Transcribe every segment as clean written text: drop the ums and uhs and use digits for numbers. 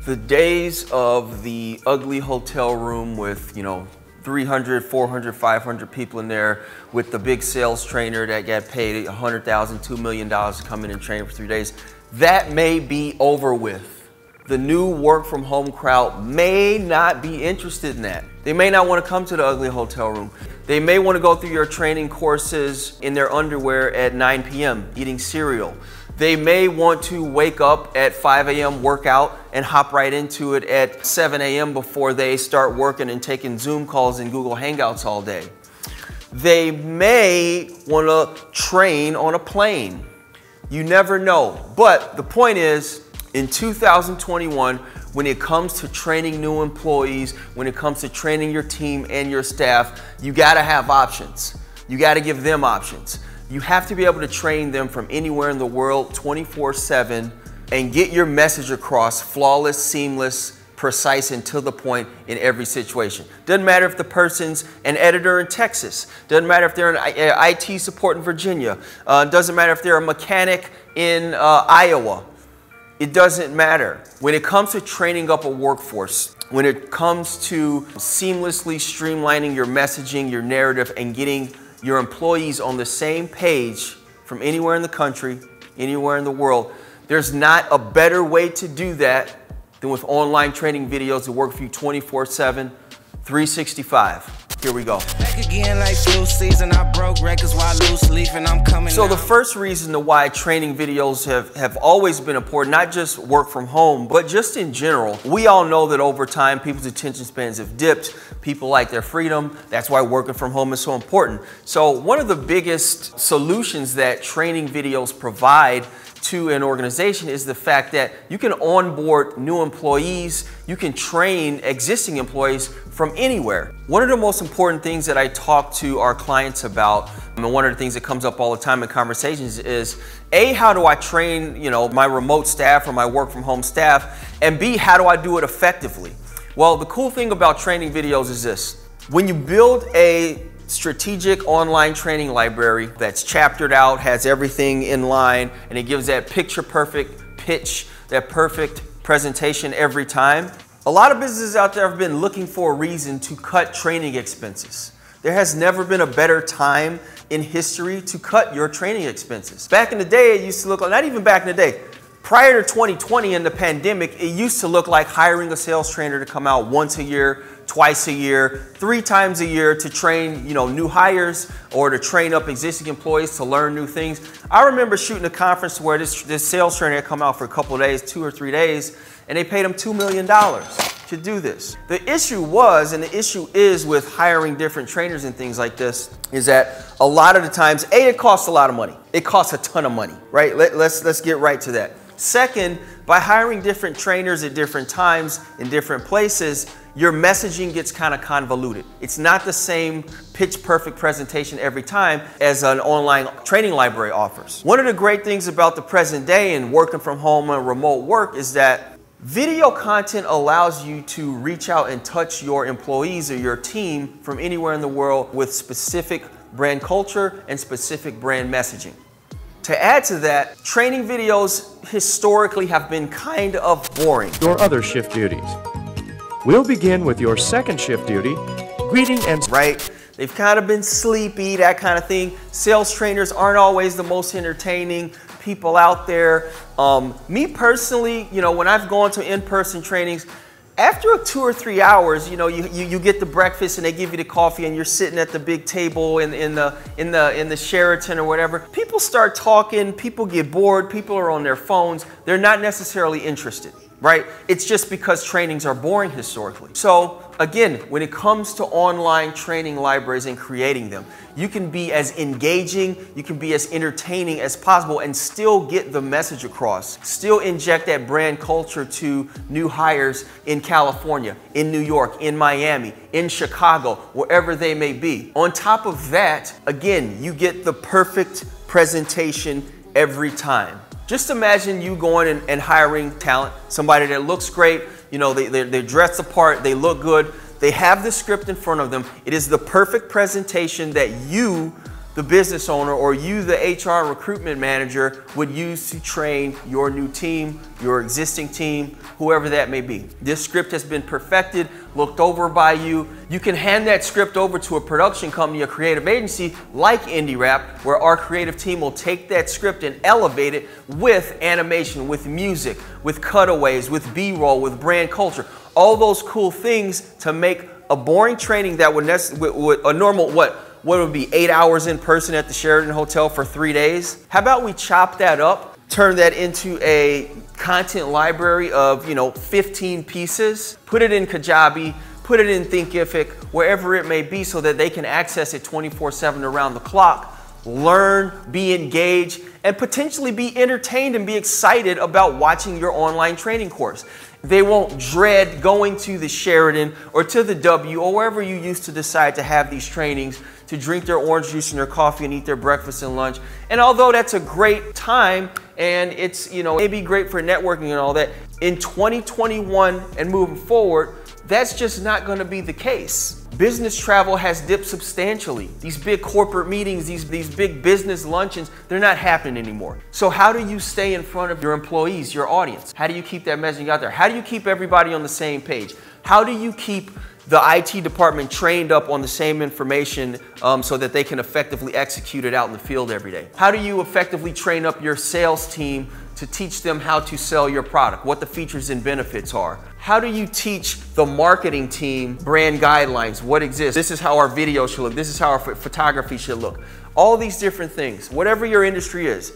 The days of the ugly hotel room with, 300, 400, 500 people in there with the big sales trainer that got paid $100,000, $2 million to come in and train for 3 days, that may be over with. The new work from home crowd may not be interested in that. They may not want to come to the ugly hotel room. They may want to go through your training courses in their underwear at 9 p.m. eating cereal. They may want to wake up at 5 a.m. workout and hop right into it at 7 a.m. before they start working and taking Zoom calls and Google Hangouts all day. They may want to train on a plane. You never know. But the point is, in 2021, when it comes to training new employees, when it comes to training your team and your staff, you got to have options. You got to give them options. You have to be able to train them from anywhere in the world 24/7 and get your message across flawless, seamless, precise, and to the point in every situation. Doesn't matter if the person's an editor in Texas. Doesn't matter if they're an IT support in Virginia. Doesn't matter if they're a mechanic in Iowa. It doesn't matter. When it comes to training up a workforce, when it comes to seamlessly streamlining your messaging, your narrative, and getting your employees on the same page from anywhere in the country, anywhere in the world, there's not a better way to do that than with online training videos that work for you 24/7, 365. Here we go. Back again like flu season, I broke records while loose leaf and I'm coming. So the first reason why training videos have always been important, not just work from home, but just in general. We all know that over time, people's attention spans have dipped. People like their freedom. That's why working from home is so important. So one of the biggest solutions that training videos provide to an organization is the fact that you can onboard new employees, you can train existing employees from anywhere. One of the most important things that I talk to our clients about, and one of the things that comes up all the time in conversations is, A, how do I train, my remote staff or my work from home staff? And B, how do I do it effectively? Well, the cool thing about training videos is this. When you build a strategic online training library that's chaptered out, has everything in line, and it gives that picture perfect pitch, that perfect presentation every time. A lot of businesses out there have been looking for a reason to cut training expenses. There has never been a better time in history to cut your training expenses. Back in the day, it used to look like, not even back in the day, prior to 2020 and the pandemic, it used to look like hiring a sales trainer to come out once a year, twice a year, 3 times a year to train, new hires or to train up existing employees to learn new things. I remember shooting a conference where this sales trainer had come out for a couple of days, 2 or 3 days, and they paid him $2 million to do this. The issue was, and the issue is with hiring different trainers and things like this, is that a lot of the times, A, it costs a lot of money. It costs a ton of money, right? Let's get right to that. Second, by hiring different trainers at different times in different places, your messaging gets kind of convoluted. It's not the same pitch perfect presentation every time as an online training library offers. One of the great things about the present day and working from home and remote work is that video content allows you to reach out and touch your employees or your team from anywhere in the world with specific brand culture and specific brand messaging. To add to that, training videos historically have been kind of boring. Your other shift duties. We'll begin with your second shift duty, greeting and... Right? They've kind of been sleepy, that kind of thing. Sales trainers aren't always the most entertaining people out there. Me personally, when I've gone to in-person trainings, after 2 or 3 hours, you get the breakfast and they give you the coffee and you're sitting at the big table in the Sheraton or whatever. People start talking, people get bored, people are on their phones. They're not necessarily interested, right? It's just because trainings are boring historically. So again, when it comes to online training libraries and creating them, you can be as engaging, you can be as entertaining as possible and still get the message across. Still inject that brand culture to new hires in California, in New York, in Miami, in Chicago, wherever they may be. On top of that, again, you get the perfect presentation every time. Just imagine you going and hiring talent, somebody that looks great, they dress the part, they look good, they have the script in front of them. It is the perfect presentation that you the business owner, or you, the HR and recruitment manager, would use to train your new team, your existing team, whoever that may be. This script has been perfected, looked over by you. You can hand that script over to a production company, a creative agency like INDIRAP, where our creative team will take that script and elevate it with animation, with music, with cutaways, with B-roll, with brand culture, all those cool things to make a boring training that would a normal, what would be 8 hours in person at the Sheraton Hotel for 3 days? How about we chop that up, turn that into a content library of 15 pieces, put it in Kajabi, put it in Thinkific, wherever it may be, so that they can access it 24/7 around the clock, learn, be engaged, and potentially be entertained and be excited about watching your online training course. They won't dread going to the Sheraton or to the W or wherever you used to decide to have these trainings, to drink their orange juice and their coffee and eat their breakfast and lunch. And although that's a great time and it's, maybe great for networking and all that, in 2021 and moving forward, that's just not going to be the case. Business travel has dipped substantially. These big corporate meetings, these big business luncheons, they're not happening anymore. So how do you stay in front of your employees, your audience? How do you keep that messaging out there? How do you keep everybody on the same page? How do you keep the IT department trained up on the same information so that they can effectively execute it out in the field every day? How do you effectively train up your sales team to teach them how to sell your product, what the features and benefits are? How do you teach the marketing team brand guidelines, what exists? This is how our video should look. This is how our photography should look. All these different things, whatever your industry is.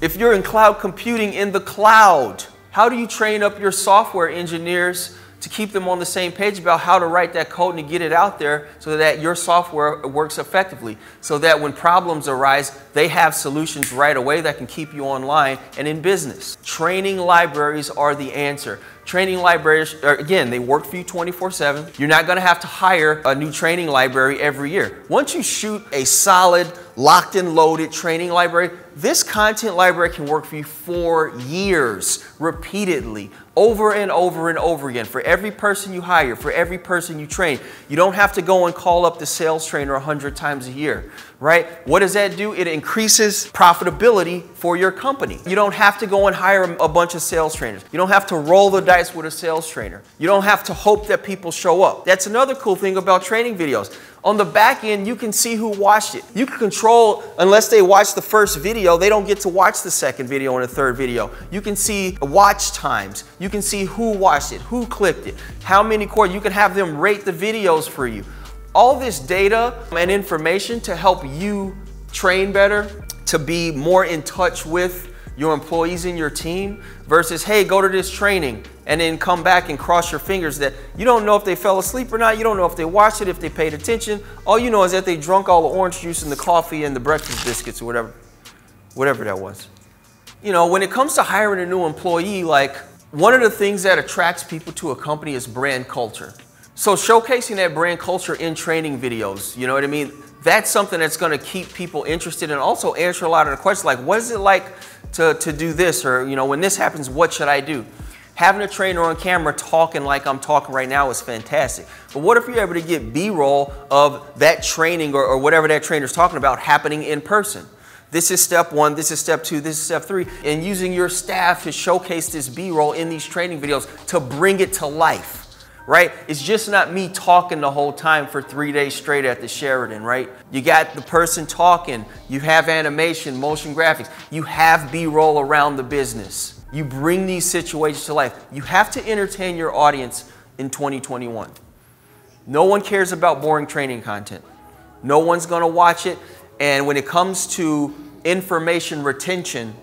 If you're in cloud computing, in the cloud, how do you train up your software engineers to keep them on the same page about how to write that code and to get it out there so that your software works effectively, so that when problems arise, they have solutions right away that can keep you online and in business? Training libraries are the answer. Training libraries, again, they work for you 24/7. You're not going to have to hire a new training library every year. Once you shoot a solid, locked and loaded training library, this content library can work for you for years, repeatedly, over and over and over again. For every person you hire, for every person you train, you don't have to go and call up the sales trainer 100 times a year, right? What does that do? It increases profitability for your company. You don't have to go and hire a bunch of sales trainers. You don't have to roll the dice with a sales trainer. You don't have to hope that people show up. That's another cool thing about training videos. On the back end, you can see who watched it. You can control, unless they watch the first video, they don't get to watch the second video and the third video. You can see watch times. You can see who watched it, who clicked it, how many courses. You can have them rate the videos for you. All this data and information to help you train better, to be more in touch with your employees and your team, versus, hey, go to this training and then come back and cross your fingers that you don't know if they fell asleep or not. You don't know if they watched it, if they paid attention. All you know is that they drunk all the orange juice and the coffee and the breakfast biscuits or whatever that was. When it comes to hiring a new employee, like, one of the things that attracts people to a company is brand culture. So showcasing that brand culture in training videos, you know what I mean? That's something that's going to keep people interested and also answer a lot of the questions like, what is it like to do this? Or, when this happens, what should I do? Having a trainer on camera talking like I'm talking right now is fantastic. But what if you're able to get B-roll of that training or whatever that trainer's talking about happening in person? This is step 1, this is step 2, this is step 3. And using your staff to showcase this B-roll in these training videos to bring it to life. Right? It's just not me talking the whole time for 3 days straight at the Sheraton, right? You got the person talking, you have animation, motion graphics, you have B-roll around the business. You bring these situations to life. You have to entertain your audience in 2021. No one cares about boring training content. No one's going to watch it. And when it comes to information retention,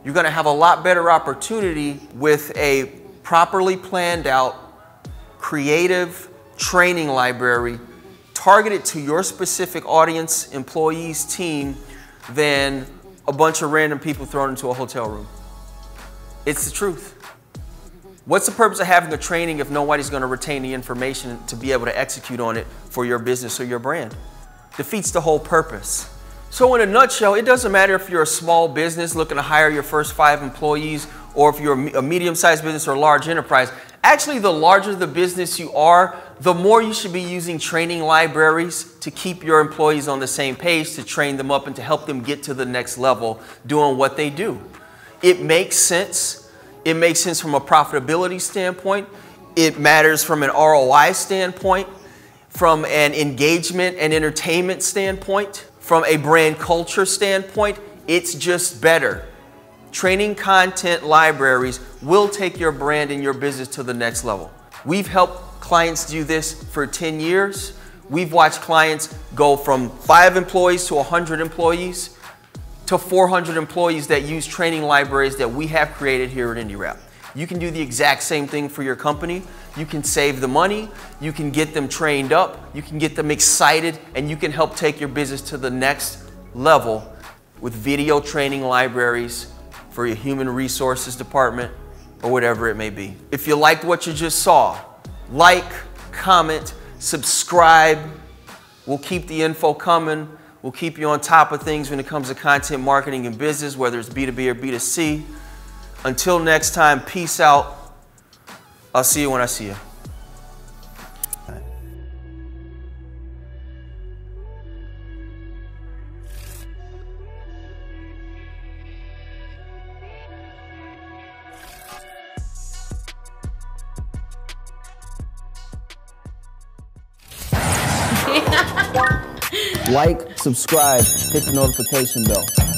you're going to have a lot better opportunity with a properly planned out creative training library targeted to your specific audience, employees, team, than a bunch of random people thrown into a hotel room. It's the truth. What's the purpose of having a training if nobody's going to retain the information to be able to execute on it for your business or your brand? Defeats the whole purpose. So in a nutshell, it doesn't matter if you're a small business looking to hire your first 5 employees or if you're a medium-sized business or a large enterprise. Actually, the larger the business you are, the more you should be using training libraries to keep your employees on the same page, to train them up and to help them get to the next level doing what they do. It makes sense. It makes sense from a profitability standpoint. It matters from an ROI standpoint, from an engagement and entertainment standpoint, from a brand culture standpoint. It's just better. Training content libraries will take your brand and your business to the next level. We've helped clients do this for 10 years. We've watched clients go from 5 employees to 100 employees to 400 employees that use training libraries that we have created here at INDIRAP. You can do the exact same thing for your company. You can save the money, you can get them trained up, you can get them excited, and you can help take your business to the next level with video training libraries for your human resources department or whatever it may be. If you liked what you just saw, like, comment, subscribe. We'll keep the info coming. We'll keep you on top of things when it comes to content marketing and business, whether it's B2B or B2C. Until next time, peace out. I'll see you when I see you. Like, subscribe, hit the notification bell.